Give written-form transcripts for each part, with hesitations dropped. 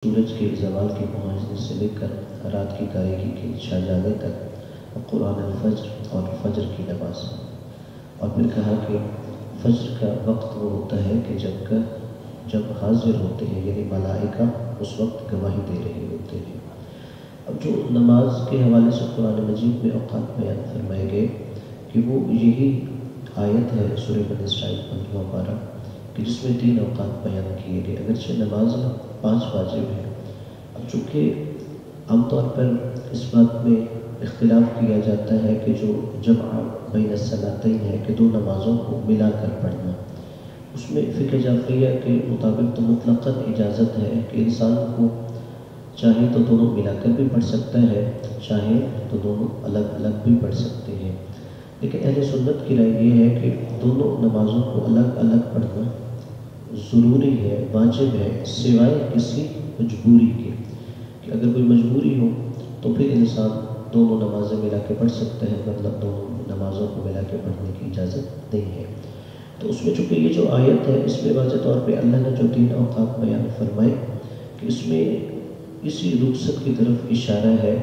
سورج کے زوال کے پہنچنے سے لے کر رات کی تاریکی کے چھا جانے تک قرآن الفجر اور فجر کی نماز، اور پھر کہا کہ فجر کا وقت وہ ہوتا ہے کہ جب حاضر ہوتے ہیں، یعنی ملائکہ اس وقت گواہی دے رہے ہوتے ہیں۔ اب جو نماز کے حوالے سے قرآن مجید میں اوقات بیان فرمائے گئے کہ وہ یہی آیت ہے سورہ بنی اسرائیل 15 پارہ کہ جس میں 3 اوقات بیان کیے گئے، اگرچہ نماز 5 واجب ہے۔ اب چونکہ عام طور پر اس بات میں اختلاف کیا جاتا ہے کہ جو جمع بین الصلاتین ہے کہ 2 نمازوں کو ملا کر پڑھنا، اس میں فقہ جعفریہ کے مطابق تو مطلقاً اجازت ہے کہ انسان کو چاہے تو دونوں ملا کر بھی پڑھ سکتا ہے، چاہے تو دونوں الگ الگ بھی پڑھ سکتے ہیں، لیکن اہل سنت کی رائے یہ ہے کہ دونوں نمازوں کو الگ الگ پڑھنا ضروری ہے، واجب ہے، سوائے کسی مجبوری کے، کہ اگر کوئی مجبوری ہو تو پھر انسان دونوں نمازیں ملا کے پڑھ سکتا ہے، مطلب دونوں نمازوں کو ملا کے پڑھنے کی اجازت نہیں ہے۔ تو اس میں چونکہ یہ جو آیت ہے اس میں واضح طور پہ اللہ نے جو 3 اوقات بیان فرمائے کہ اس میں اسی رخصت کی طرف اشارہ ہے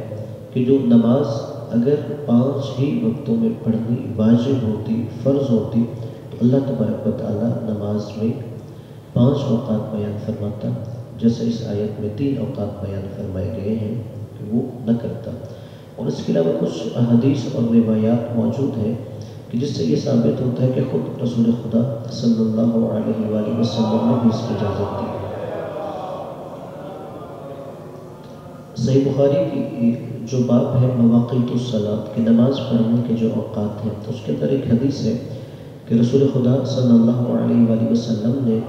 کہ جو نماز اگر 5 ہی وقتوں میں پڑھنی واجب ہوتی، فرض ہوتی، تو اللہ تبارک و تعالیٰ نماز میں 5 اوقات بیان فرماتا، جیسے اس آیت میں 3 اوقات بیان فرمائے گئے ہیں کہ وہ نہ کرتا۔ اور اس کے علاوہ کچھ احادیث اور روایات موجود ہیں کہ جس سے یہ ثابت ہوتا ہے کہ خود رسول خدا صلی اللہ علیہ وآلہ وسلم نے بھی اس کی اجازت دی۔ صحیح بخاری کی جو باب ہے مواقیت الصلاۃ کہ نماز پڑھنے کے جو اوقات ہیں، تو اس کے اندر ایک حدیث ہے کہ رسول خدا صلی اللہ علیہ وآلہ وسلم نے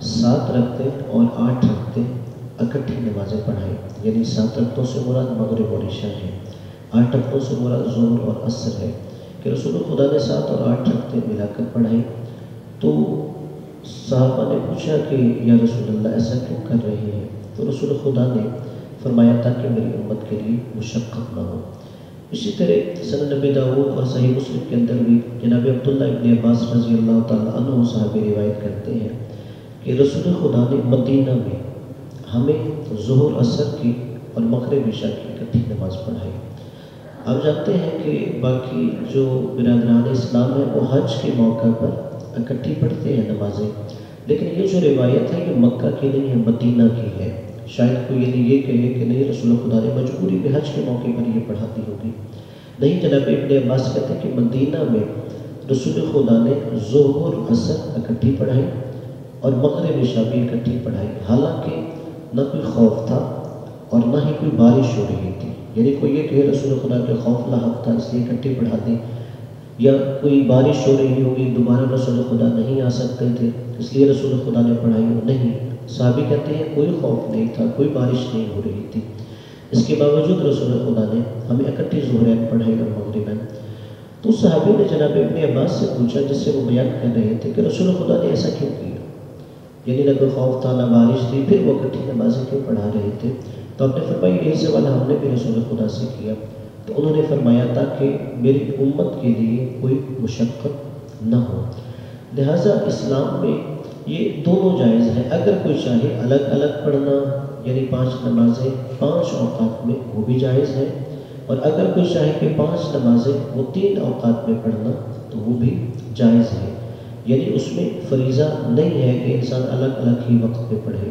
7 رکعتیں اور 8 رکعتیں اکٹھی نمازیں پڑھائیں، یعنی 7 رکعتوں سے مراد مغرب اور عشاء ہے، 8 رکعتوں سے مراد ظہر اور عصر ہے، کہ رسول خدا نے 7 اور 8 رکعتیں ملا کر پڑھائیں۔ تو صحابہ نے پوچھا کہ یا رسول اللہ ایسا کیوں کر رہے ہیں؟ تو رسول خدا نے فرمایا تاکہ میری امت کے لیے مشقت نہ ہو۔ اسی طرح سنن نبی داؤد اور صحیح مسلم کے اندر بھی جناب عبداللہ ابن عباس رضی اللہ تعالیٰ عنہ صحابی روایت کرتے ہیں کہ رسول خدا نے مدینہ میں ہمیں ظہر عصر کی اور مغرب عشاء کی اکٹھی نماز پڑھائی۔ آپ جانتے ہیں کہ باقی جو برادران اسلام ہیں وہ حج کے موقع پر اکٹھی پڑھتے ہیں نمازیں، لیکن یہ جو روایت ہے یہ مکہ کی نہیں ہے، مدینہ کی ہے۔ شاید کوئی یہ کہے کہ نہیں رسول خدا نے مجبوری میں حج کے موقع پر یہ پڑھاتی ہوگی، نہیں، جناب ابن عباس کہتے ہیں کہ مدینہ میں رسول خدا نے ظہر عصر اکٹھی پڑھائی اور مغرب عشاء بھی اکٹھی پڑھائی، حالانکہ نہ کوئی خوف تھا اور نہ ہی کوئی بارش ہو رہی تھی، یعنی کوئی یہ کہ رسول خدا کے خوف لاحق تھا اس لیے اکٹھی پڑھا دی، یا کوئی بارش ہو رہی ہوگی دوبارہ رسول خدا نہیں آ سکتے تھے اس لیے رسول خدا نے پڑھائی ہو، نہیں، صحابی کہتے ہیں کوئی خوف نہیں تھا، کوئی بارش نہیں ہو رہی تھی، اس کے باوجود رسول خدا نے ہمیں اکٹھی ظہرین پڑھائی اور مغربین۔ تو صحابی نے جناب ابن عباس سے پوچھا، جس سے وہ بیان کر رہے تھے کہ رسول خدا نے ایسا کیوں کیا، یعنی نہ کوئی خوف تھا نہ بارش تھی، پھر وہ اکٹھی نمازیں کیوں پڑھا رہے تھے؟ تو آپ نے فرمایا یہی سوال ہم نے بھی رسول خدا سے کیا، تو انہوں نے فرمایا تاکہ میری امت کے لیے کوئی مشقت نہ ہو۔ لہٰذا اسلام میں یہ دونوں جائز ہے، اگر کوئی چاہے الگ الگ پڑھنا یعنی 5 نمازیں 5 اوقات میں وہ بھی جائز ہے، اور اگر کوئی چاہے کہ 5 نمازیں وہ 3 اوقات میں پڑھنا تو وہ بھی جائز ہے، یعنی اس میں فریضہ نہیں ہے کہ انسان الگ الگ ہی وقت میں پڑھے۔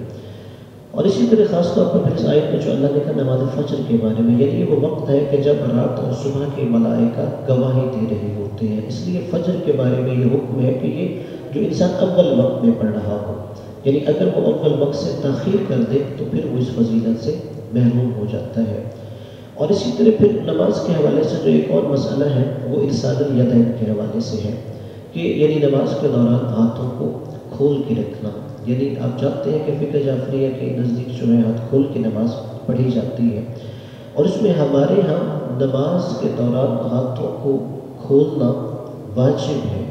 اور اسی طرح خاص طور پر پھر اس آیت میں جو اللہ نے کہا نماز فجر کے بارے میں، یعنی یہ وہ وقت ہے کہ جب رات اور صبح کے ملائکہ گواہی دے رہے ہوتے ہیں، اس لیے فجر کے بارے میں یہ حکم ہے کہ یہ جو انسان اول وقت میں پڑھ رہا ہو، یعنی اگر وہ اول وقت سے تاخیر کر دے تو پھر وہ اس فضیلت سے محروم ہو جاتا ہے۔ اور اسی طرح پھر نماز کے حوالے سے جو ایک اور مسئلہ ہے وہ ارسال الیدین کے حوالے سے ہے کہ یعنی نماز کے دوران ہاتھوں کو کھول کے رکھنا، یعنی آپ جانتے ہیں کہ فقہ جعفریہ کے نزدیک جو ہے ہاتھ کھول کے نماز پڑھی جاتی ہے، اور اس میں ہمارے ہاں نماز کے دوران ہاتھوں کو کھولنا واجب ہے،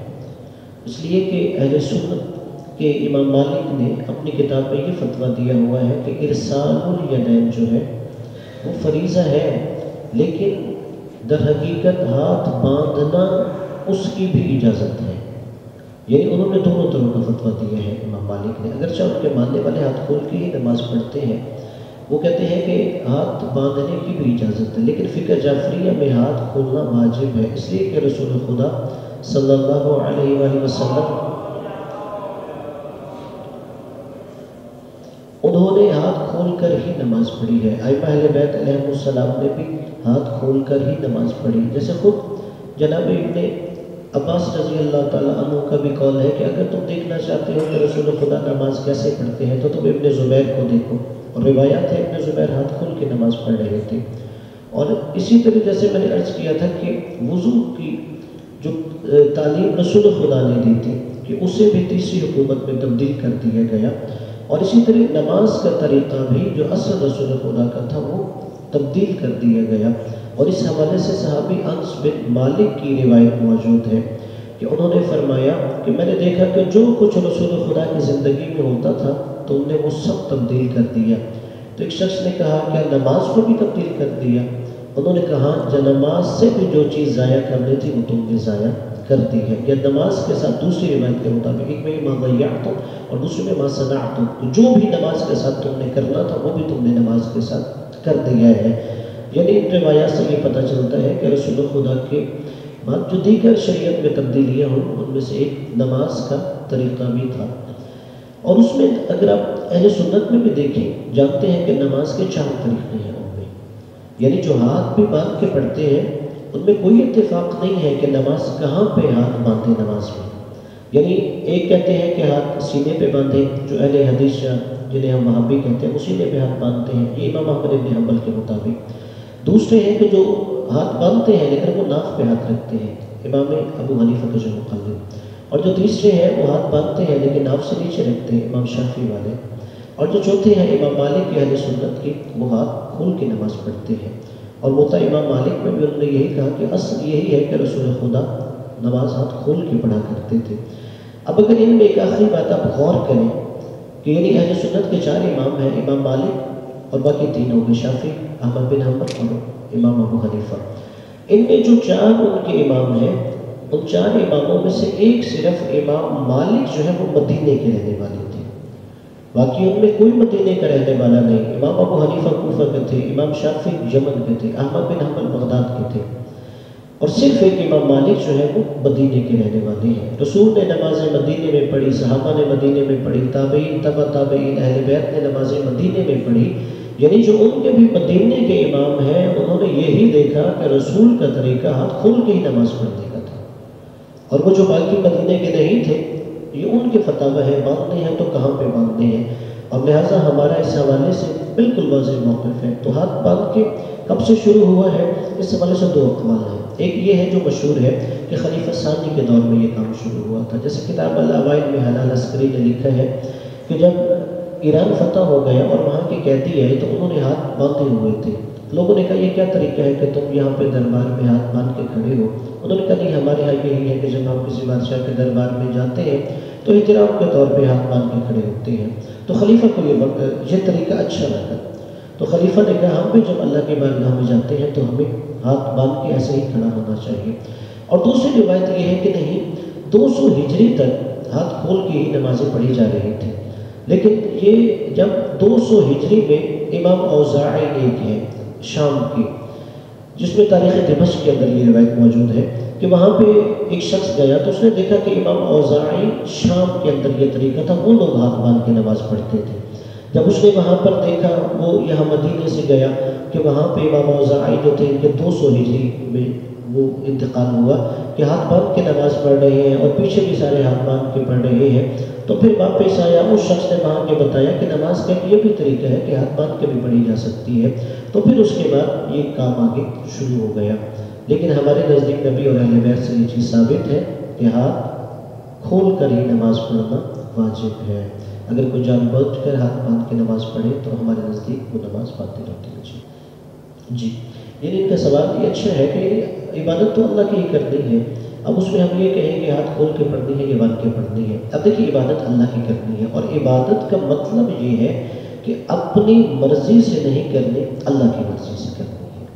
اس لیے کہ اہل سنت کے امام مالک نے اپنی کتاب میں یہ فتویٰ دیا ہوا ہے کہ ارسال الیدین جو ہے وہ فریضہ ہے، لیکن در حقیقت ہاتھ باندھنا اس کی بھی اجازت ہے، یعنی انہوں نے دونوں طرح کا فتویٰ دیا ہے امام مالک نے، اگرچہ ان کے ماننے والے ہاتھ کھول کے ہی نماز پڑھتے ہیں، وہ کہتے ہیں کہ ہاتھ باندھنے کی بھی اجازت ہے، لیکن فقہ جعفریہ میں ہاتھ کھولنا واجب ہے، اس لیے کہ رسول خدا صلی اللہ علیہ وآلہ وسلم انہوں نے ہاتھ کھول کر ہی نماز پڑھی ہے۔ ائمہ اہل بیت علیہ السلام نے بھی ہاتھ کھول کر ہی نماز پڑھی، جیسے خود جناب ابن عباس رضی اللہ تعالیٰ عنہ کا بھی قول ہے کہ اگر تم دیکھنا چاہتے ہو کہ رسول خدا نماز کیسے پڑھتے ہیں تو تم ابن زبیر کو دیکھو، اور روایات ہے ابن زبیر ہاتھ کھول کے نماز پڑھ رہے تھے۔ اور اسی طرح جیسے میں نے عرض کیا تھا کہ وضو کی جو تعلیم رسول خدا نے دی تھی کہ اسے بھی تیسری حکومت میں تبدیل کر دیا گیا، اور اسی طرح نماز کا طریقہ بھی جو اصل رسول خدا کا تھا وہ تبدیل کر دیا گیا۔ اور اس حوالے سے صحابی انس بن مالک کی روایت موجود ہے کہ انہوں نے فرمایا کہ میں نے دیکھا کہ جو کچھ رسول خدا کی زندگی میں ہوتا تھا تو انہوں نے وہ سب تبدیل کر دیا۔ تو ایک شخص نے کہا کیا نماز کو بھی تبدیل کر دیا؟ انہوں نے کہا نماز سے بھی جو چیز ضائع کرنی تھی وہ تم نے ضائع کر دی ہے۔ یا نماز کے ساتھ دوسری روایت کے مطابق ایک میں ما ضیعتم اور دوسری میں ما صنعتم، جو بھی نماز کے ساتھ تم نے کرنا تھا وہ بھی تم نے نماز کے ساتھ کر دیا ہے۔ یعنی ان روایات سے یہ پتہ چلتا ہے کہ رسول خدا کے بعد جو دیگر شریعت میں تبدیلیاں ہوں ان میں سے ایک نماز کا طریقہ بھی تھا۔ اور اس میں اگر آپ اہل سنت میں بھی دیکھیں جانتے ہیں کہ نماز کے 4 طریقے ہیں ان میں، یعنی جو ہاتھ بھی باندھ کے پڑھتے ہیں ان میں کوئی اتفاق نہیں ہے کہ نماز کہاں پہ ہاتھ باندھے نماز میں، یعنی ایک کہتے ہیں کہ ہاتھ سینے پہ باندھے، جو اہل حدیث جنہیں ہم وہابی کہتے ہیں وہ سینے پہ ہاتھ باندھتے ہیں، یہ امام احمد بن حنبل کے مطابق۔ دوسرے ہیں کہ جو ہاتھ باندھتے ہیں لیکن وہ ناک پہ ہاتھ رکھتے ہیں، امام ابو حنیفہ کے جو مقلد۔ اور جو تیسرے ہیں وہ ہاتھ باندھتے ہیں لیکن ناک سے نیچے رکھتے ہیں، امام شافعی والے۔ اور جو چوتھے ہیں امام مالک کے اہل سنت کی، وہ ہاتھ کھول کے نماز پڑھتے ہیں۔ اور موطا امام مالک میں بھی انہوں نے یہی کہا کہ اصل یہی ہے کہ رسول خدا نماز ہاتھ کھول کے پڑھا کرتے تھے۔ اب اگر ان میں ایک آخری بات آپ غور کریں کہ یعنی اہل سنت کے 4 امام ہیں، امام مالک اور باقی 3 ہو گئے شافعی، احمد بن حنبل اور امام ابو حنیفہ۔ ان میں جو 4 ان کے امام ہیں ان 4 اماموں میں سے ایک صرف امام مالک جو ہے وہ مدینے کے رہنے والے تھے، باقی ان میں کوئی مدینے کا رہنے والا نہیں۔ امام ابو حنیفہ کوفہ کے تھے، امام شافعی یمن کے تھے، احمد بن حنبل بغداد کے تھے، اور صرف ایک امام مالک جو ہے وہ مدینے کے رہنے والے ہیں۔ رسول نے نمازیں مدینے میں پڑھی، صحابہ نے مدینے میں پڑھی، تابعین تبع تابعین اہل بیت نے نمازیں مدینے میں پڑھی، یعنی جو ان کے بھی مدینے کے امام ہیں انہوں نے یہی دیکھا کہ رسول کا طریقہ ہاتھ کھول کے ہی نماز پڑھنے کا تھا، اور وہ جو باقی مدینے کے نہیں تھے یہ ان کے فتاوی ہے، باندھنے ہیں تو کہاں پہ باندھنے ہیں، اور لہٰذا ہمارا اس حوالے سے بالکل واضح موقف ہے۔ تو ہاتھ باندھ کے کب سے شروع ہوا ہے، اس حوالے سے 2 اقوال ہیں۔ ایک یہ ہے جو مشہور ہے کہ خلیفہ ثانی کے دور میں یہ کام شروع ہوا تھا، جیسے کتاب الاوائل میں حلال عسکری نے لکھا ہے کہ جب ایران فتح ہو گیا اور وہاں کے قیدی آئے تو انہوں نے ہاتھ باندھے ہوئے تھے، لوگوں نے کہا یہ کیا طریقہ ہے کہ تم یہاں پہ دربار میں ہاتھ باندھ کے کھڑے ہو؟ انہوں نے کہا نہیں، ہمارے یہاں یہی ہے کہ جب ہم کسی بادشاہ کے دربار میں جاتے ہیں تو احترام کے طور پہ ہاتھ باندھ کے کھڑے ہوتے ہیں۔ تو خلیفہ کو یہ طریقہ اچھا لگا، تو خلیفہ نے کہا ہم بھی جب اللہ کی بارگاہ میں جاتے ہیں تو ہمیں ہاتھ باندھ کے ایسے ہی کھڑا ہونا چاہیے۔ اور دوسری روایت یہ ہے کہ نہیں، 200 ہجری تک ہاتھ کھول کے ہی نمازیں پڑھی جا رہی تھیں، لیکن یہ جب 200 ہجری میں امام اوزاعی ایک ہے شام کی، جس میں تاریخ دمشق کے اندر یہ روایت موجود ہے کہ وہاں پہ ایک شخص گیا تو اس نے دیکھا کہ امام اوزاعی شام کے اندر یہ طریقہ تھا، وہ لوگ ہاتھ باندھ کے نماز پڑھتے تھے۔ جب اس نے وہاں پر دیکھا، وہ یہاں مدینے سے گیا کہ وہاں پہ امام اوزاعی جو تھے ان کے 200 ہجری میں وہ انتقال ہوا کہ ہاتھ باندھ کے نماز پڑھ رہے ہیں اور پیچھے بھی سارے ہاتھ باندھ کے پڑھ رہے ہیں۔ تو پھر واپس آیا، اس شخص نے وہاں کے بتایا کہ نماز کا یہ بھی طریقہ ہے کہ ہاتھ باندھ کے بھی پڑھی جا سکتی ہے، تو پھر اس کے بعد یہ کام آگے شروع ہو گیا۔ لیکن ہمارے نزدیک نبی اور اہل بیت سے یہ چیز ثابت ہے کہ ہاتھ کھول کر ہی نماز پڑھنا واجب ہے۔ اگر کوئی جان بوجھ کر ہاتھ باندھ کے نماز پڑھے تو ہمارے نزدیک وہ نماز باطل ہوتی ہے۔ جی یعنی ان کا سوال یہ اچھا ہے کہ عبادت تو اللہ کی ہی کرنی ہے، اب اس میں ہم یہ کہیں کہ ہاتھ کھول کے پڑھنی ہے یا باندھ کے پڑھنی ہے۔ اب دیکھیے عبادت اللہ کی کرنی ہے، اور عبادت کا مطلب یہ ہے کہ اپنی مرضی سے نہیں کرنی، اللہ کی مرضی سے کرنی ہے،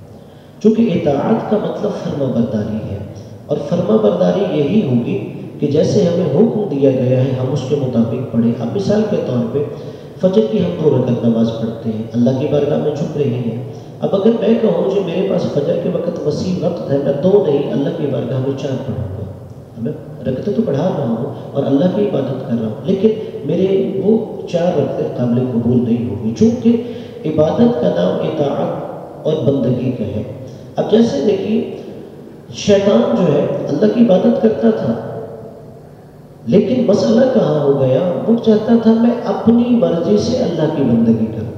چونکہ اطاعت کا مطلب فرما برداری ہے، اور فرما برداری یہی ہوگی کہ جیسے ہمیں حکم دیا گیا ہے ہم اس کے مطابق پڑھیں. اب مثال کے طور پہ فجر کی ہم 2 رکعت نماز پڑھتے ہیں، اللہ کی بارگاہ میں جھک رہے ہیں. اب اگر میں کہوں جو میرے پاس فجر کے وقت وسیع وقت ہے، میں 2 نہیں اللہ کی بارگاہ میں 4 پڑھوں گا. میں رکعتیں تو پڑھا رہا ہوں اور اللہ کی عبادت کر رہا ہوں، لیکن میرے وہ 4 رکعتیں قابل قبول نہیں ہوگی، چونکہ عبادت کا نام اطاعت اور بندگی کا ہے. اب جیسے دیکھیے شیطان جو ہے اللہ کی عبادت کرتا تھا، لیکن مسئلہ کہاں ہو گیا، وہ چاہتا تھا میں اپنی مرضی سے اللہ کی بندگی کروں،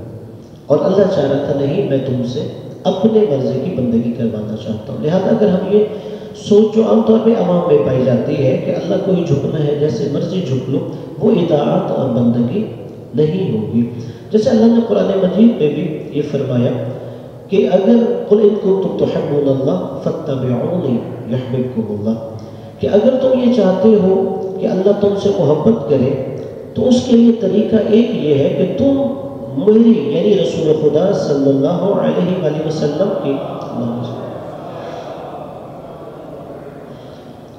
اور اللہ چاہ رہا تھا نہیں میں تم سے اپنے مرضی کی بندگی کروانا چاہتا ہوں. لہذا اگر ہم یہ سوچ جو عام طور پہ عوام میں پائی جاتی ہے کہ اللہ کو ہی جھکنا ہے، جیسے مرضی جھک لو، وہ اطاعت اور بندگی نہیں ہوگی. جیسے اللہ نے قرآن مجید میں بھی یہ فرمایا کہ اگر قل ان کنتم تحبون اللہ فاتبعونی یحببکم اللہ، کہ اگر تم یہ چاہتے ہو کہ اللہ تم سے محبت کرے تو اس کے لیے طریقہ ایک یہ ہے کہ تم میری یعنی رسول خدا صلی اللہ علیہ وآلہ وسلم کی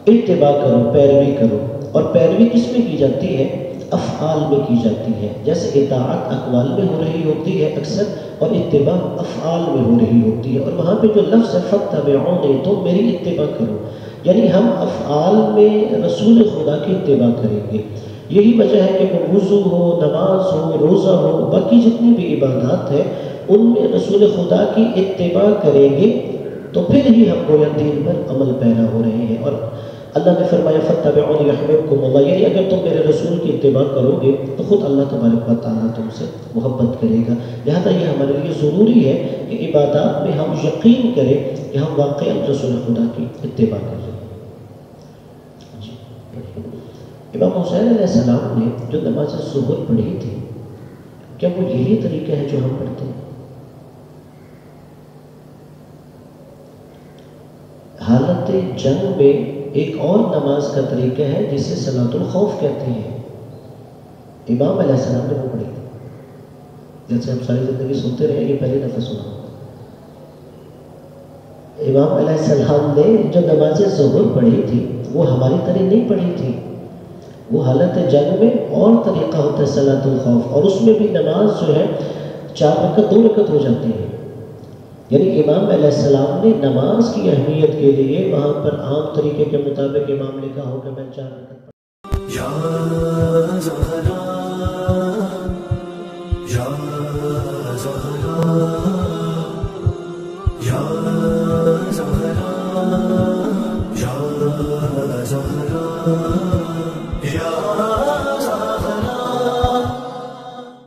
اتباع کرو، پیروی کرو. اور پیروی کس میں کی جاتی ہے؟ افعال میں کی جاتی ہے. جیسے اطاعت اقوال میں ہو رہی ہوتی ہے اکثر، اور اتباع افعال میں ہو رہی ہوتی ہے. اور وہاں پہ جو لفظ ہے فاتبعونی، تو میری اتباع کرو، یعنی ہم افعال میں رسول خدا کی اتباع کریں گے. یہی وجہ ہے کہ وہ وضو ہو، نماز ہو، روزہ ہو، باقی جتنی بھی عبادات ہیں ان میں رسول خدا کی اتباع کریں گے تو پھر ہی ہم گویا دین پر عمل پیرا ہو رہے ہیں. اور اللہ نے فرمایا فاتبعونی یحببکم اللہ، یعنی اگر تم میرے رسول کی اتباع کرو گے تو خود اللہ تبارک و تعالیٰ تم سے محبت کرے گا. لہذا یہ ہمارے لیے ضروری ہے کہ عبادات میں ہم یقین کریں کہ ہم واقعی رسول خدا کی اتباع کر رہے ہیں. امام حسین علیہ السلام نے جو نماز ظہر پڑھی تھی، کیا وہ یہی طریقہ ہے جو ہم پڑھتے ہیں؟ حالت جنگ میں ایک اور نماز کا طریقہ ہے جسے صلاۃ الخوف کہتے ہیں. امام علیہ السلام نے وہ پڑھی تھی، جیسے ہم ساری زندگی سنتے رہے، یہ پہلی دفعہ سنا. امام علیہ السلام نے جو نماز ظہر پڑھی تھی وہ ہماری طرح نہیں پڑھی تھی. وہ حالت جنگ میں اور طریقہ ہوتا ہے صلاۃ الخوف، اور اس میں بھی نماز جو ہے 4 رکعت 2 رکعت ہو جاتی ہے. یعنی امام علیہ السلام نے نماز کی اہمیت کے لیے وہاں پر عام طریقے کے مطابق امام نے کہا ہو کہ میں 4 رکعت